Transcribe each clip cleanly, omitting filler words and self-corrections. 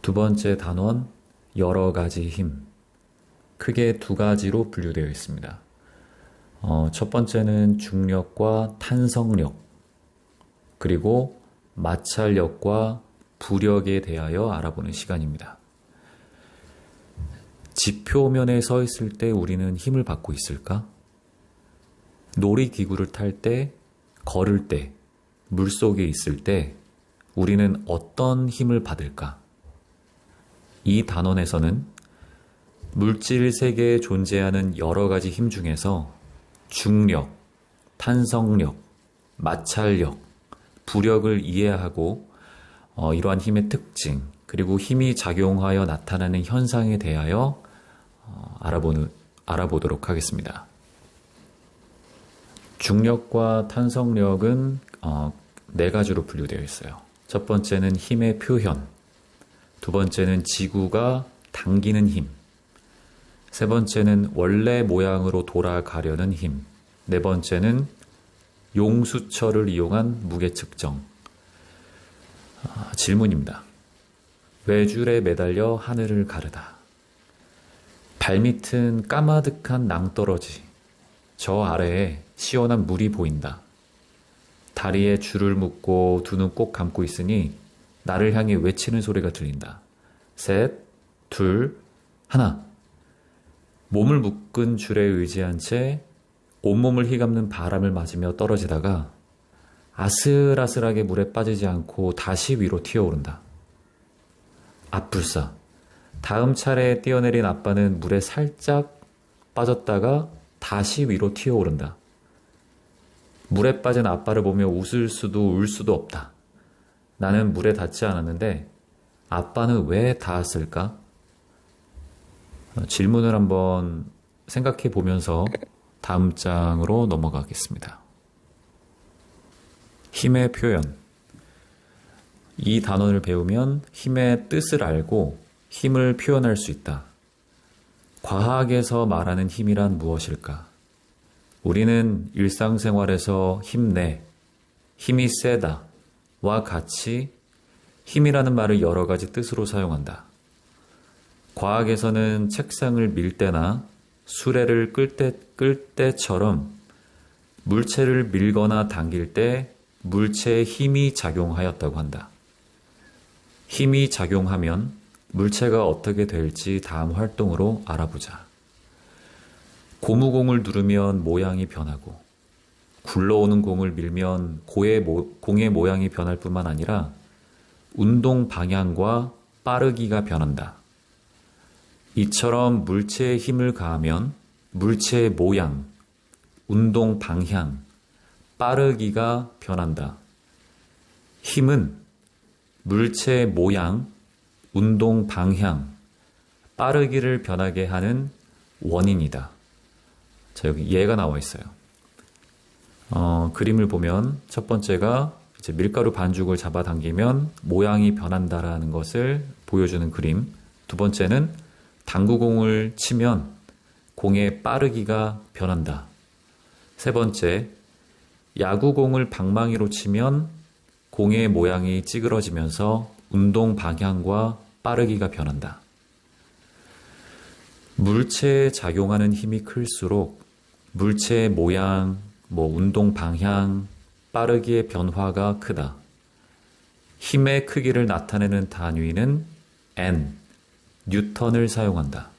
두 번째 단원, 여러 가지 힘. 크게 두 가지로 분류되어 있습니다. 첫 번째는 중력과 탄성력, 그리고 마찰력과 부력에 대하여 알아보는 시간입니다. 지표면에 서 있을 때 우리는 힘을 받고 있을까? 놀이기구를 탈 때, 걸을 때, 물속에 있을 때 우리는 어떤 힘을 받을까? 이 단원에서는 물질 세계에 존재하는 여러 가지 힘 중에서 중력, 탄성력, 마찰력, 부력을 이해하고 이러한 힘의 특징, 그리고 힘이 작용하여 나타나는 현상에 대하여 알아보도록 하겠습니다. 중력과 탄성력은 네 가지로 분류되어 있어요. 첫 번째는 힘의 표현, 두 번째는 지구가 당기는 힘, 세 번째는 원래 모양으로 돌아가려는 힘, 네 번째는 용수철을 이용한 무게 측정. 질문입니다. 외줄에 매달려 하늘을 가르다. 발밑은 까마득한 낭떠러지. 저 아래에 시원한 물이 보인다. 다리에 줄을 묶고 두 눈 꼭 감고 있으니 나를 향해 외치는 소리가 들린다. 셋, 둘, 하나. 몸을 묶은 줄에 의지한 채 온몸을 휘감는 바람을 맞으며 떨어지다가 아슬아슬하게 물에 빠지지 않고 다시 위로 튀어오른다. 앞불사. 다음 차례에 뛰어내린 아빠는 물에 살짝 빠졌다가 다시 위로 튀어오른다. 물에 빠진 아빠를 보며 웃을 수도 울 수도 없다. 나는 물에 닿지 않았는데 아빠는 왜 닿았을까? 질문을 한번 생각해 보면서 다음 장으로 넘어가겠습니다. 힘의 표현. 이 단원을 배우면 힘의 뜻을 알고 힘을 표현할 수 있다. 과학에서 말하는 힘이란 무엇일까? 우리는 일상생활에서 힘내, 힘이 세다와 같이 힘이라는 말을 여러 가지 뜻으로 사용한다. 과학에서는 책상을 밀 때나 수레를 끌 때처럼 물체를 밀거나 당길 때 물체에 힘이 작용하였다고 한다. 힘이 작용하면 물체가 어떻게 될지 다음 활동으로 알아보자. 고무공을 누르면 모양이 변하고 굴러오는 공을 밀면 공의 모양이 변할 뿐만 아니라 운동 방향과 빠르기가 변한다. 이처럼 물체에 힘을 가하면 물체의 모양, 운동 방향, 빠르기가 변한다. 힘은 물체의 모양, 운동 방향, 빠르기를 변하게 하는 원인이다. 자, 여기 예가 나와 있어요. 그림을 보면 첫 번째가 이제 밀가루 반죽을 잡아당기면 모양이 변한다라는 것을 보여주는 그림. 두 번째는 당구공을 치면 공의 빠르기가 변한다. 세 번째, 야구공을 방망이로 치면 공의 모양이 찌그러지면서 운동 방향과 빠르기가 변한다. 물체에 작용하는 힘이 클수록 물체의 모양, 운동 방향, 빠르기의 변화가 크다. 힘의 크기를 나타내는 단위는 N, 뉴턴을 사용한다.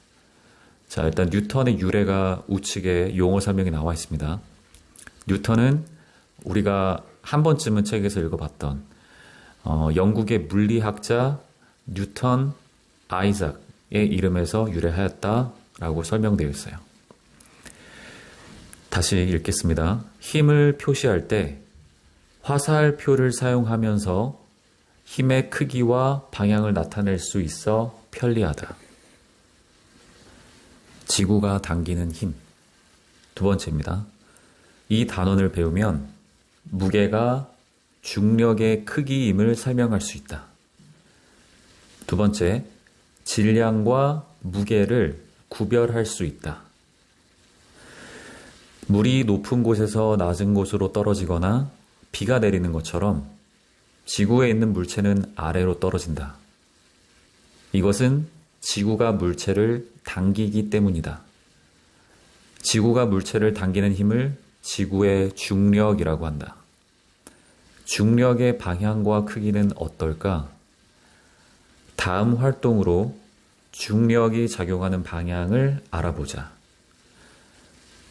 자, 일단 뉴턴의 유래가 우측에 용어 설명이 나와 있습니다. 뉴턴은 우리가 한 번쯤은 책에서 읽어봤던 영국의 물리학자 뉴턴 아이작의 이름에서 유래하였다라고 설명되어 있어요. 다시 읽겠습니다. 힘을 표시할 때 화살표를 사용하면서 힘의 크기와 방향을 나타낼 수 있어 편리하다. 지구가 당기는 힘. 두 번째입니다. 이 단원을 배우면 무게가 중력의 크기임을 설명할 수 있다. 두 번째, 질량과 무게를 구별할 수 있다. 물이 높은 곳에서 낮은 곳으로 떨어지거나 비가 내리는 것처럼 지구에 있는 물체는 아래로 떨어진다. 이것은 지구가 물체를 당기기 때문이다. 지구가 물체를 당기는 힘을 지구의 중력이라고 한다. 중력의 방향과 크기는 어떨까? 다음 활동으로 중력이 작용하는 방향을 알아보자.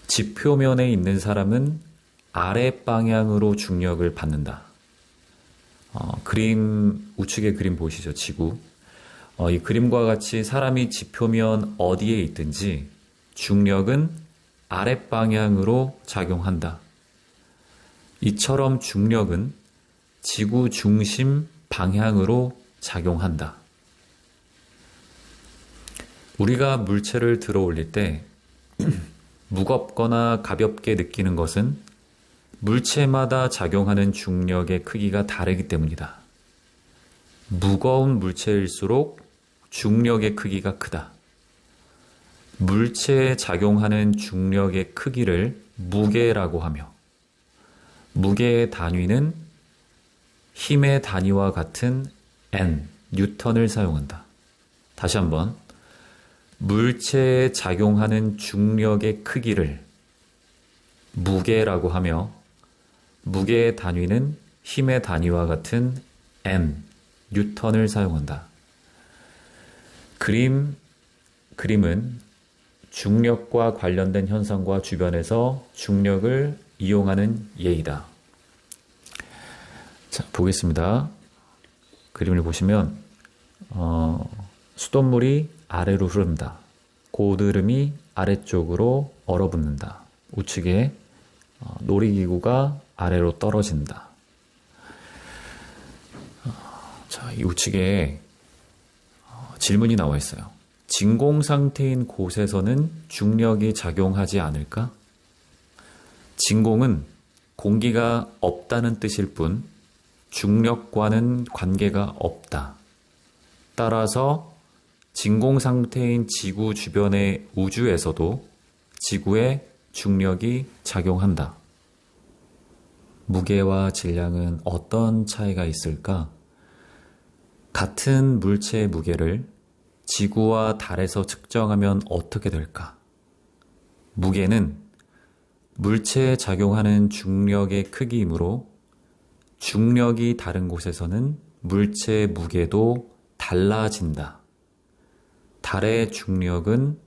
집 표면에 있는 사람은 아래 방향으로 중력을 받는다. 우측의 그림 보이시죠? 지구. 이 그림과 같이 사람이 집 표면 어디에 있든지 중력은 아래 방향으로 작용한다. 이처럼 중력은 지구 중심 방향으로 작용한다. 우리가 물체를 들어 올릴 때 무겁거나 가볍게 느끼는 것은 물체마다 작용하는 중력의 크기가 다르기 때문이다. 무거운 물체일수록 중력의 크기가 크다. 물체에 작용하는 중력의 크기를 무게라고 하며, 무게의 단위는 힘의 단위와 같은 N, 뉴턴을 사용한다. 다시 한번, 물체에 작용하는 중력의 크기를 무게라고 하며, 무게의 단위는 힘의 단위와 같은 N, 뉴턴을 사용한다. 그림은 중력과 관련된 현상과 주변에서 중력을 이용하는 예이다. 자, 보겠습니다. 그림을 보시면 수돗물이 아래로 흐른다. 고드름이 아래쪽으로 얼어붙는다. 우측에 놀이기구가 아래로 떨어진다. 자, 이 우측에 질문이 나와 있어요. 진공 상태인 곳에서는 중력이 작용하지 않을까? 진공은 공기가 없다는 뜻일 뿐 중력과는 관계가 없다. 따라서 진공 상태인 지구 주변의 우주에서도 지구에 중력이 작용한다. 무게와 질량은 어떤 차이가 있을까? 같은 물체의 무게를 지구와 달에서 측정하면 어떻게 될까? 무게는 물체에 작용하는 중력의 크기이므로 중력이 다른 곳에서는 물체의 무게도 달라진다. 달의 중력은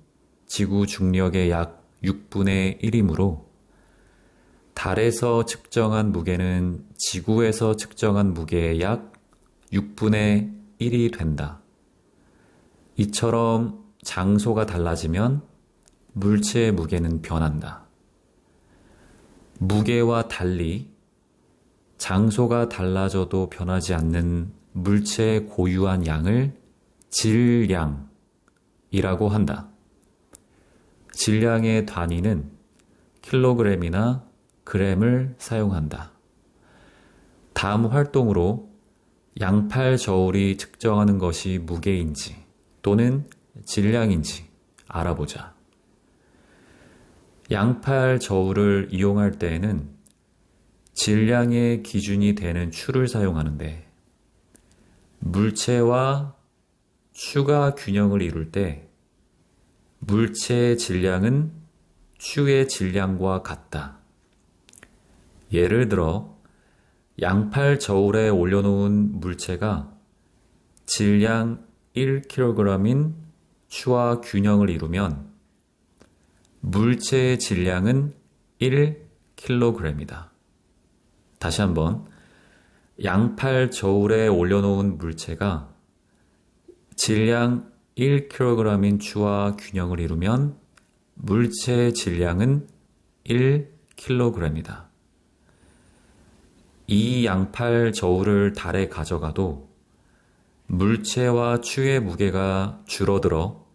지구 중력의 약 6분의 1이므로 달에서 측정한 무게는 지구에서 측정한 무게의 약 6분의 1이 된다. 이처럼 장소가 달라지면 물체의 무게는 변한다. 무게와 달리 장소가 달라져도 변하지 않는 물체의 고유한 양을 질량이라고 한다. 질량의 단위는 킬로그램이나 그램을 사용한다. 다음 활동으로 양팔 저울이 측정하는 것이 무게인지 또는 질량인지 알아보자. 양팔 저울을 이용할 때에는 질량의 기준이 되는 추를 사용하는데 물체와 추가 균형을 이룰 때 물체의 질량은 추의 질량과 같다. 예를 들어 양팔 저울에 올려놓은 물체가 질량 1kg인 추와 균형을 이루면 물체의 질량은 1kg이다. 다시 한번, 양팔 저울에 올려놓은 물체가 질량 1kg인 추와 균형을 이루면 물체의 질량은 1kg이다. 이 양팔 저울을 달에 가져가도 물체와 추의 무게가 줄어들어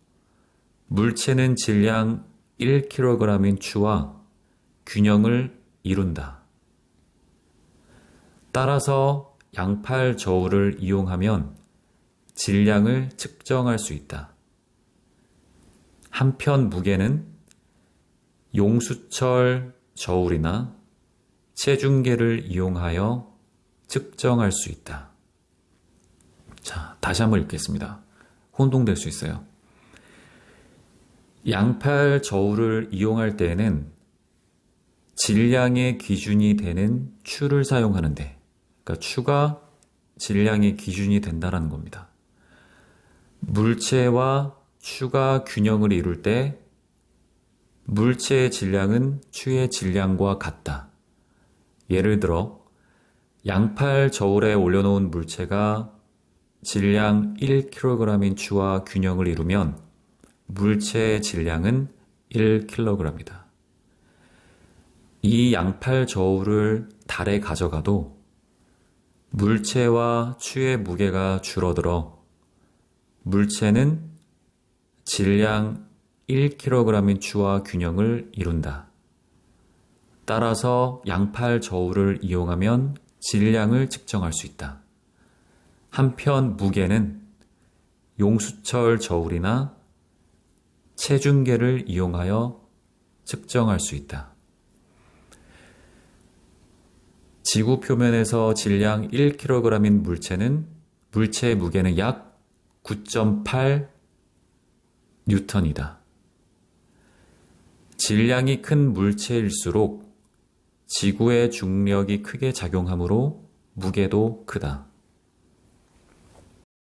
물체는 질량 1kg인 추와 균형을 이룬다. 따라서 양팔 저울을 이용하면 질량을 측정할 수 있다. 한편 무게는 용수철 저울이나 체중계를 이용하여 측정할 수 있다. 자, 다시 한번 읽겠습니다. 혼동될 수 있어요. 양팔 저울을 이용할 때에는 질량의 기준이 되는 추를 사용하는데, 그러니까 추가 질량의 기준이 된다는 겁니다. 물체와 추가 균형을 이룰 때 물체의 질량은 추의 질량과 같다. 예를 들어 양팔 저울에 올려놓은 물체가 질량 1kg인 추와 균형을 이루면 물체의 질량은 1kg이다. 이 양팔 저울을 달에 가져가도 물체와 추의 무게가 줄어들어 물체는 질량 1kg인 추와 균형을 이룬다. 따라서 양팔 저울을 이용하면 질량을 측정할 수 있다. 한편 무게는 용수철 저울이나 체중계를 이용하여 측정할 수 있다. 지구 표면에서 질량 1kg인 물체는 물체의 무게는 약 9.8 뉴턴이다. 질량이 큰 물체일수록 지구의 중력이 크게 작용하므로 무게도 크다.